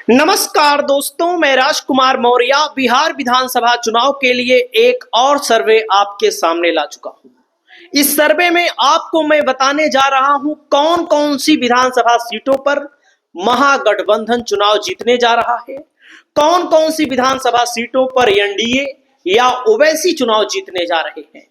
नमस्कार दोस्तों, मैं राजकुमार मौर्य बिहार विधानसभा चुनाव के लिए एक और सर्वे आपके सामने ला चुका हूं। इस सर्वे में आपको मैं बताने जा रहा हूं कौन कौन सी विधानसभा सीटों पर महागठबंधन चुनाव जीतने जा रहा है, कौन कौन सी विधानसभा सीटों पर एनडीए या ओवैसी चुनाव जीतने जा रहे हैं।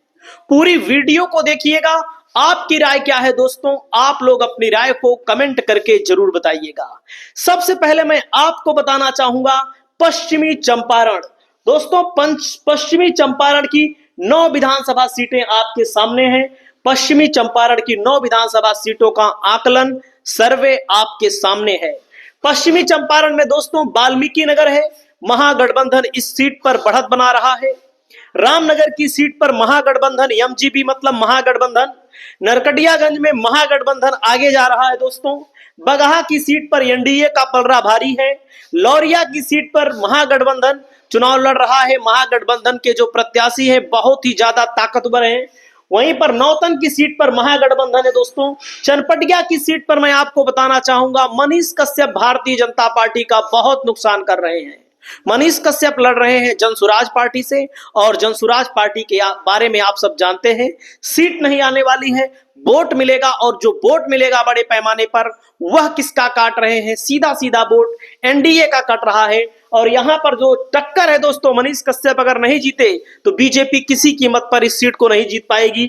पूरी वीडियो को देखिएगा। आपकी राय क्या है दोस्तों? आप लोग अपनी राय को कमेंट करके जरूर बताइएगा। सबसे पहले मैं आपको बताना चाहूंगा पश्चिमी चंपारण। दोस्तों, पश्चिमी चंपारण की 9 विधानसभा सीटें आपके सामने हैं। पश्चिमी चंपारण की 9 विधानसभा सीटों का आकलन सर्वे आपके सामने है। पश्चिमी चंपारण में दोस्तों वाल्मीकि नगर है, महागठबंधन इस सीट पर बढ़त बना रहा है। रामनगर की सीट पर महागठबंधन एमजीपी मतलब महागठबंधन, नरकटियागंज में महागठबंधन आगे जा रहा है दोस्तों। बगहा की सीट पर एनडीए का पलड़ा भारी है। लौरिया की सीट पर महागठबंधन चुनाव लड़ रहा है। महागठबंधन के जो प्रत्याशी है बहुत ही ज्यादा ताकतवर हैं। वहीं पर नौतन की सीट पर महागठबंधन है दोस्तों। चनपटिया की सीट पर मैं आपको बताना चाहूंगा मनीष कश्यप भारतीय जनता पार्टी का बहुत नुकसान कर रहे हैं। मनीष कश्यप लड़ रहे हैं जनसुराज पार्टी से, और जनसुराज पार्टी के बारे में आप सब जानते हैं। सीट नहीं आने वाली है, वोट मिलेगा, और जो वोट मिलेगा बड़े पैमाने पर वह किसका काट रहे हैं? सीधा सीधा वोट एनडीए का कट रहा है। और यहां पर जो टक्कर है दोस्तों, मनीष कश्यप अगर नहीं जीते तो बीजेपी किसी कीमत पर इस सीट को नहीं जीत पाएगी।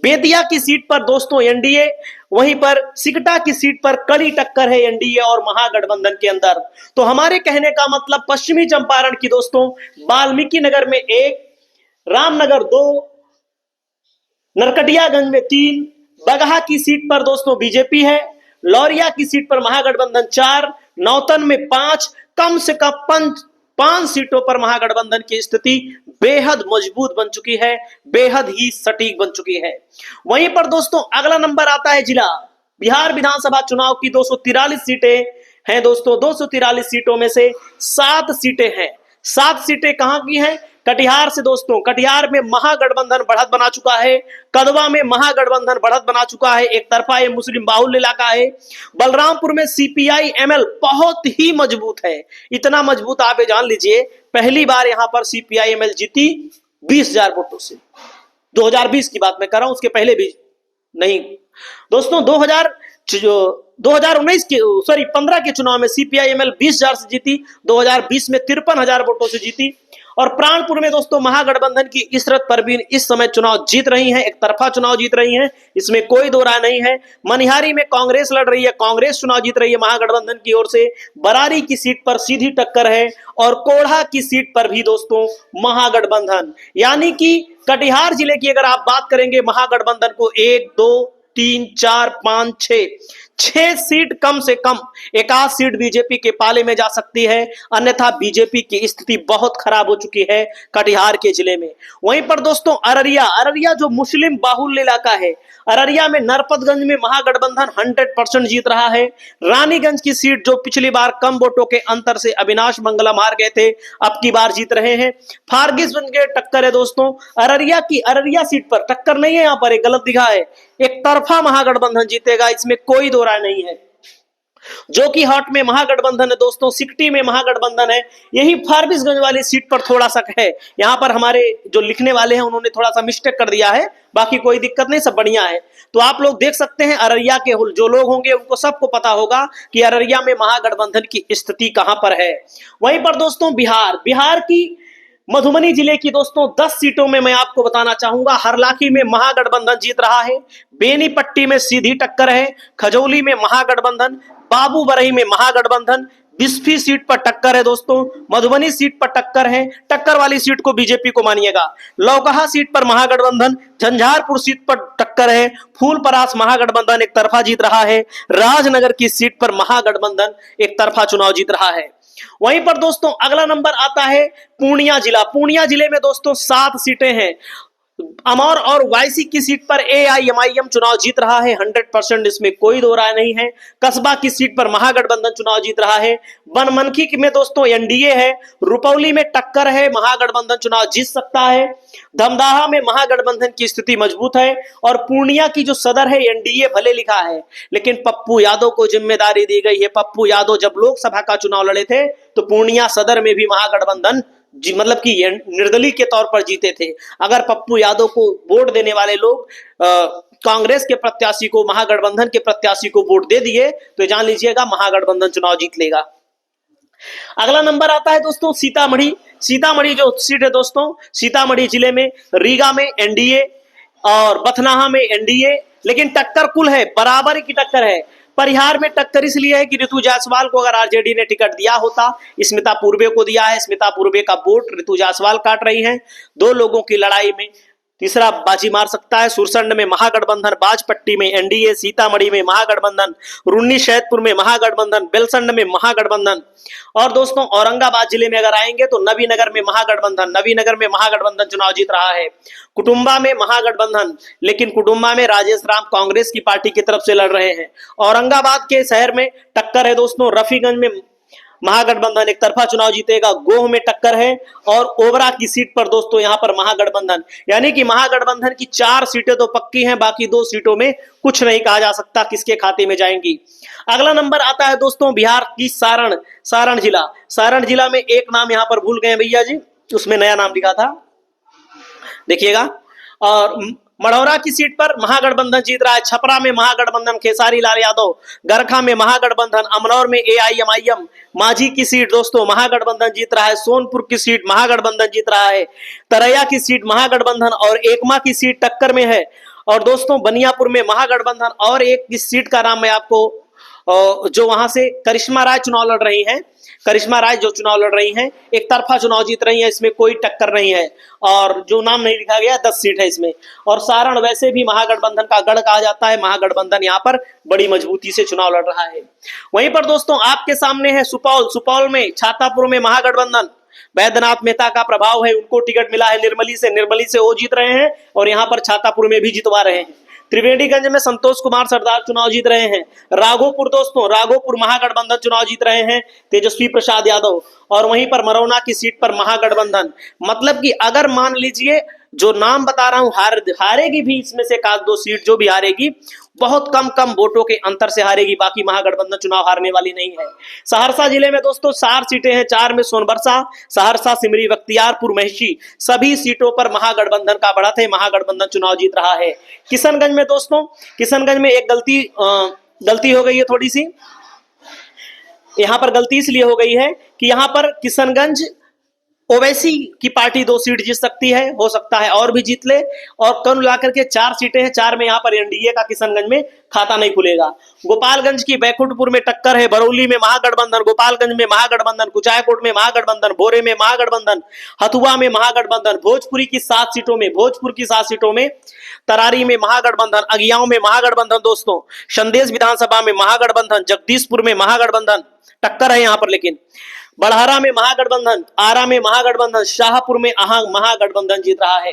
बेतिया की सीट पर दोस्तों एनडीए, वहीं पर सिकटा की सीट पर कड़ी टक्कर है एनडीए और महागठबंधन के अंदर। तो हमारे कहने का मतलब पश्चिमी चंपारण की दोस्तों वाल्मीकि नगर में 1, रामनगर 2, नरकटियागंज में 3, बगहा की सीट पर दोस्तों बीजेपी है, लौरिया की सीट पर महागठबंधन 4, नौतन में 5, कम से कम 5 सीटों पर महागठबंधन की स्थिति बेहद मजबूत बन चुकी है, बेहद ही सटीक बन चुकी है। वहीं पर दोस्तों अगला नंबर आता है जिला बिहार विधानसभा चुनाव की 243 सीटें हैं दोस्तों। 243 सीटों में से 7 सीटें हैं। 7 सीटें कहां की हैं? कटिहार से दोस्तों। कटिहार में महागठबंधन बढ़त बना चुका है। कदवा में महागठबंधन बढ़त बना चुका है, एक तरफा ये मुस्लिम बाहुल्य इलाका है। बलरामपुर में सीपीआई एमएल बहुत ही मजबूत है, इतना मजबूत आप ये जान लीजिए पहली बार यहां पर सीपीआई एमएल जीती 20,000 वोटों से। 2020 की बात मैं कर रहा हूं, उसके पहले भी नहीं दोस्तों। 2019 के 15 के चुनाव में सीपीआई-एमएल 20,000 से जीती, 2020 में 53,000 वोटों से जीती। और प्राणपुर में दोस्तों महागठबंधन की इशरत परवीन इस समय चुनाव जीत रही हैं, एक तरफा चुनाव जीत रही हैं, इसमें कोई दो राय नहीं है। मनिहारी में कांग्रेस लड़ रही है, कांग्रेस चुनाव जीत रही है महागठबंधन की ओर से। बरारी की सीट पर सीधी टक्कर है, और कोढ़ा की सीट पर भी दोस्तों महागठबंधन। यानी कि कटिहार जिले की अगर आप बात करेंगे महागठबंधन को 1, 2, 3, 4, 5, 6 सीट कम से कम, एक आध सीट बीजेपी के पाले में जा सकती है, अन्यथा बीजेपी की स्थिति बहुत खराब हो चुकी है कटिहार के जिले में। वहीं पर दोस्तों अररिया जो मुस्लिम बाहुल्य इलाका है, अररिया में नरपतगंज में महागठबंधन 100% जीत रहा है। रानीगंज की सीट जो पिछली बार कम वोटों के अंतर से अविनाश मंगलम हार गए थे, अब की बार जीत रहे हैं। फारबिसगंज के टक्कर है दोस्तों। अररिया सीट पर टक्कर नहीं है, यहां पर एक गलत दिखा है, एक तरफा महागठबंधन जीतेगा, इसमें कोई दो राय नहीं है। जो कि हॉट में महागठबंधन है दोस्तों, सिकटी में महागठबंधन है। यही फारबिसगंज वाली सीट पर थोड़ा सा है, यहां पर हमारे जो लिखने वाले हैं उन्होंने थोड़ा सा मिस्टेक कर दिया है, बाकी कोई दिक्कत नहीं, सब बढ़िया है। तो आप लोग देख सकते हैं अररिया के जो लोग होंगे उनको सबको पता होगा कि अररिया में महागठबंधन की स्थिति कहां पर है। वहीं पर दोस्तों बिहार की मधुबनी जिले की दोस्तों 10 सीटों में मैं आपको बताना चाहूंगा हरलाखी में महागठबंधन जीत रहा है। बेनीपट्टी में सीधी टक्कर है, खजौली में महागठबंधन, बाबूबरही में महागठबंधन, बिस्फी सीट पर टक्कर है दोस्तों, मधुबनी सीट पर टक्कर है, टक्कर वाली सीट को बीजेपी को मानिएगा। लौकहा सीट पर महागठबंधन, झंझारपुर सीट पर टक्कर है, फूलपरास महागठबंधन एक तरफा जीत रहा है, राजनगर की सीट पर महागठबंधन एक तरफा चुनाव जीत रहा है। वहीं पर दोस्तों अगला नंबर आता है पूर्णिया जिला। पूर्णिया जिले में दोस्तों 7 सीटें हैं। अमौर और वायसी की सीट पर एआईएमआईएम चुनाव जीत रहा है 100%, इसमें कोई दो राय नहीं है। कस्बा की सीट पर महागठबंधन चुनाव जीत रहा है। बनमनखी में दोस्तों एनडीए है। रुपौली में टक्कर है, महागठबंधन चुनाव जीत सकता है। धमदाहा में महागठबंधन की स्थिति मजबूत है। और पूर्णिया की जो सदर है एनडीए भले लिखा है, लेकिन पप्पू यादव को जिम्मेदारी दी गई है। पप्पू यादव जब लोकसभा का चुनाव लड़े थे तो पूर्णिया सदर में भी महागठबंधन मतलब कि निर्दलीय के तौर पर जीते थे। अगर पप्पू यादव को वोट देने वाले लोग कांग्रेस के प्रत्याशी को, महागठबंधन के प्रत्याशी को वोट दे दिए तो जान लीजिएगा महागठबंधन चुनाव जीत लेगा। अगला नंबर आता है दोस्तों सीतामढ़ी। सीतामढ़ी जो सीट है दोस्तों, सीतामढ़ी जिले में रीगा में एनडीए और बथनाहा में एनडीए, लेकिन टक्कर कुल है, बराबर की टक्कर है। परिहार में टक्कर इसलिए है कि ऋतु जायसवाल को अगर आरजेडी ने टिकट दिया होता, स्मिता पूर्वे को दिया है, स्मिता पूर्वे का वोट ऋतु जायसवाल काट रही हैं। दो लोगों की लड़ाई में तीसरा बाजी मार सकता है। सुरसंड में महागठबंधन, बाजपट्टी में एनडीए, सीतामढ़ी में महागठबंधन, रुन्नी शहतपुर में महागठबंधन, बेलसंड में महागठबंधन। और दोस्तों औरंगाबाद जिले में अगर आएंगे तो नवीनगर में महागठबंधन, नवीनगर में महागठबंधन चुनाव जीत रहा है। कुटुंबा में महागठबंधन, लेकिन कुटुंबा में राजेश राम कांग्रेस की पार्टी की तरफ से लड़ रहे हैं। औरंगाबाद के शहर में टक्कर है दोस्तों। रफीगंज में महागठबंधन एक तरफा चुनाव जीतेगा। गोह में टक्कर है। और ओबरा की सीट पर दोस्तों यहां पर महागठबंधन, यानी कि महागठबंधन की 4 सीटें तो पक्की हैं, बाकी 2 सीटों में कुछ नहीं कहा जा सकता किसके खाते में जाएंगी। अगला नंबर आता है दोस्तों बिहार की सारण जिला। सारण जिला में एक नाम यहां पर भूल गए भैया जी, उसमें नया नाम लिखा था, देखिएगा। और मढ़ौरा की सीट पर महागठबंधन जीत रहा है। छपरा में महागठबंधन खेसारी लाल यादव, गरखा में महागठबंधन, अमनौर में एआईएमआईएम, माझी की सीट दोस्तों महागठबंधन जीत रहा है। सोनपुर की सीट महागठबंधन जीत रहा है। तरैया की सीट महागठबंधन और एकमा की सीट टक्कर में है। और दोस्तों बनियापुर में महागठबंधन और एक इस सीट का नाम मैं आपको, जो वहां से करिश्मा राय चुनाव लड़ रही हैं, करिश्मा राय जो चुनाव लड़ रही हैं, एक तरफा चुनाव जीत रही हैं, इसमें कोई टक्कर नहीं है। और जो नाम नहीं लिखा गया 10 सीट है इसमें। और सारण वैसे भी महागठबंधन का गढ़ कहा जाता है, महागठबंधन यहाँ पर बड़ी मजबूती से चुनाव लड़ रहा है। वहीं पर दोस्तों आपके सामने है सुपौल में छातापुर में महागठबंधन, वैद्यनाथ मेहता का प्रभाव है, उनको टिकट मिला है निर्मली से वो जीत रहे हैं और यहाँ पर छातापुर में भी जितवा रहे हैं। त्रिवेणीगंज में संतोष कुमार सरदार चुनाव जीत रहे हैं। राघोपुर दोस्तों, राघोपुर महागठबंधन चुनाव जीत रहे हैं, तेजस्वी प्रसाद यादव। और वहीं पर मरौना की सीट पर महागठबंधन, मतलब कि अगर मान लीजिए जो नाम बता रहा हूं हारेगी भी इसमें से 1-2 सीट, जो भी हारेगी बहुत कम वोटों के अंतर से हारेगी, बाकी महागठबंधन चुनाव हारने वाली नहीं है। सहरसा जिले में दोस्तों 4 सीटें हैं, 4 में सोनबरसा, सहरसा, सिमरी, बख्तियारपुर, महिषी, सभी सीटों पर महागठबंधन का बढ़त है, महागठबंधन चुनाव जीत रहा है। किशनगंज में दोस्तों, किशनगंज में एक गलती हो गई है थोड़ी सी, यहां पर गलती इसलिए हो गई है कि यहां पर किशनगंज ओवैसी की पार्टी 2 सीट जीत सकती है, हो सकता है और भी जीत ले। और कुल मिलाकर के 4 सीटें हैं, 4 में यहाँ पर एनडीए का किशनगंज में खाता नहीं खुलेगा। गोपालगंज की बैकुंठपुर में टक्कर है, बरौली में महागठबंधन, गोपालगंज में महागठबंधन, कुचायकोट में महागठबंधन, भोरे में महागठबंधन, हथुआ में महागठबंधन, भोजपुर की 7 सीटों में तरारी में महागठबंधन, अगियाओं में महागठबंधन दोस्तों, संदेश विधानसभा में महागठबंधन, जगदीशपुर में महागठबंधन, टक्कर है यहाँ पर। लेकिन बड़हरा में महागठबंधन, आरा में महागठबंधन, शाहपुर में महागठबंधन जीत रहा है।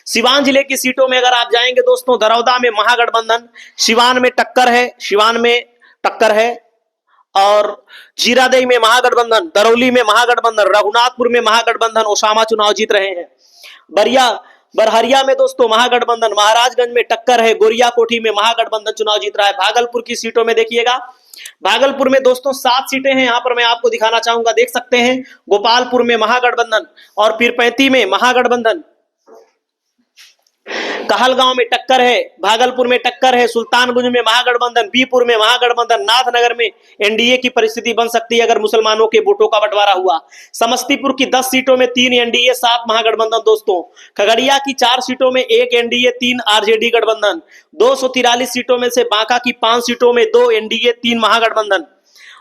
सिवान जिले की सीटों में अगर आप जाएंगे दोस्तों, दरौदा में महागठबंधन, सिवान में टक्कर है, और जीरादेई में महागठबंधन, दरौली में महागठबंधन, रघुनाथपुर में महागठबंधन, ओसामा चुनाव जीत रहे हैं। बरहरिया में दोस्तों महागठबंधन, महाराजगंज में टक्कर है, गोरिया कोठी में महागठबंधन चुनाव जीत रहा है। भागलपुर की सीटों में देखिएगा, भागलपुर में दोस्तों 7 सीटें हैं, यहां पर मैं आपको दिखाना चाहूंगा, देख सकते हैं। गोपालपुर में महागठबंधन और पीरपैंती में महागठबंधन, कहलगांव में टक्कर है, भागलपुर में टक्कर है, सुल्तानगंज में महागठबंधन, बीपुर में महागठबंधन, नाथनगर में एनडीए की परिस्थिति बन सकती है अगर मुसलमानों के वोटों का बंटवारा हुआ। समस्तीपुर की 10 सीटों में 3 एनडीए, 7 महागठबंधन दोस्तों। खगड़िया की 4 सीटों में 1 एनडीए, 3 आरजेडी गठबंधन। 243 सीटों में से बांका की 5 सीटों में 2 एनडीए, 3 महागठबंधन।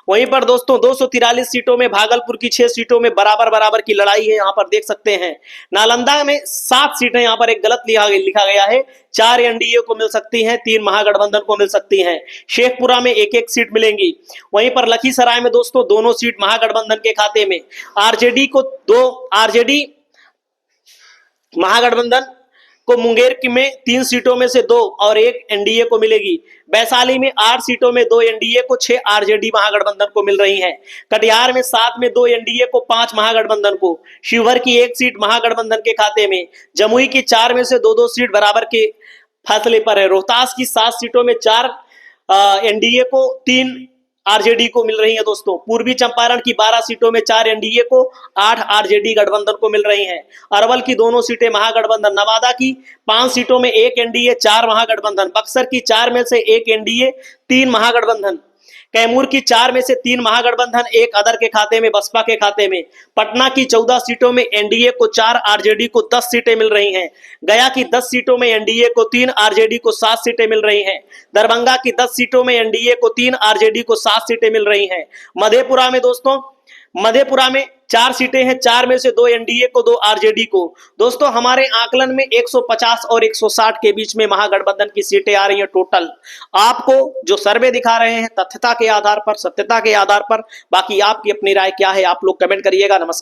वहीं पर दोस्तों 243 सीटों में भागलपुर की 6 सीटों में बराबर की लड़ाई है, यहाँ पर देख सकते हैं। नालंदा में 7 सीटें, यहाँ पर एक गलत लिखा गया है, 4 एनडीए को मिल सकती हैं, 3 महागठबंधन को मिल सकती हैं। शेखपुरा में 1-1 सीट मिलेंगी। वहीं पर लखीसराय में दोस्तों दोनों सीट महागठबंधन के खाते में, आरजेडी को 2 आरजेडी महागठबंधन को मुंगेर की में 3 सीटों में से 2 और 1 एनडीए को मिलेगी। वैशाली में 8 सीटों में 2 एनडीए को, 6 आरजेडी महागठबंधन को मिल रही हैं। कटिहार में 7 में 2 एनडीए को, 5 महागठबंधन को। शिवहर की 1 सीट महागठबंधन के खाते में। जमुई की 4 में से 2-2 सीट बराबर के फैसले पर है। रोहतास की 7 सीटों में 4 एनडीए को, 3 आरजेडी को मिल रही है दोस्तों। पूर्वी चंपारण की 12 सीटों में 4 एनडीए को, 8 आरजेडी गठबंधन को मिल रही हैं। अरवल की दोनों सीटें महागठबंधन। नवादा की 5 सीटों में 1 एनडीए, 4 महागठबंधन। बक्सर की 4 में से 1 एनडीए, 3 महागठबंधन। कैमूर की 4 में से 3 महागठबंधन, 1 अदर के खाते में, बसपा के खाते में। पटना की 14 सीटों में एनडीए को 4, आरजेडी को 10 सीटें मिल रही हैं। गया की 10 सीटों में एनडीए को 3, आरजेडी को 7 सीटें मिल रही हैं। दरभंगा की 10 सीटों में एनडीए को 3, आरजेडी को 7 सीटें मिल रही हैं। मधेपुरा में दोस्तों, मधेपुरा में 4 सीटें हैं, 4 में से 2 एनडीए को, 2 आरजेडी को। दोस्तों हमारे आकलन में 150 और 160 के बीच में महागठबंधन की सीटें आ रही हैं टोटल। आपको जो सर्वे दिखा रहे हैं तथ्यता के आधार पर, सत्यता के आधार पर। बाकी आपकी अपनी राय क्या है, आप लोग कमेंट करिएगा। नमस्कार।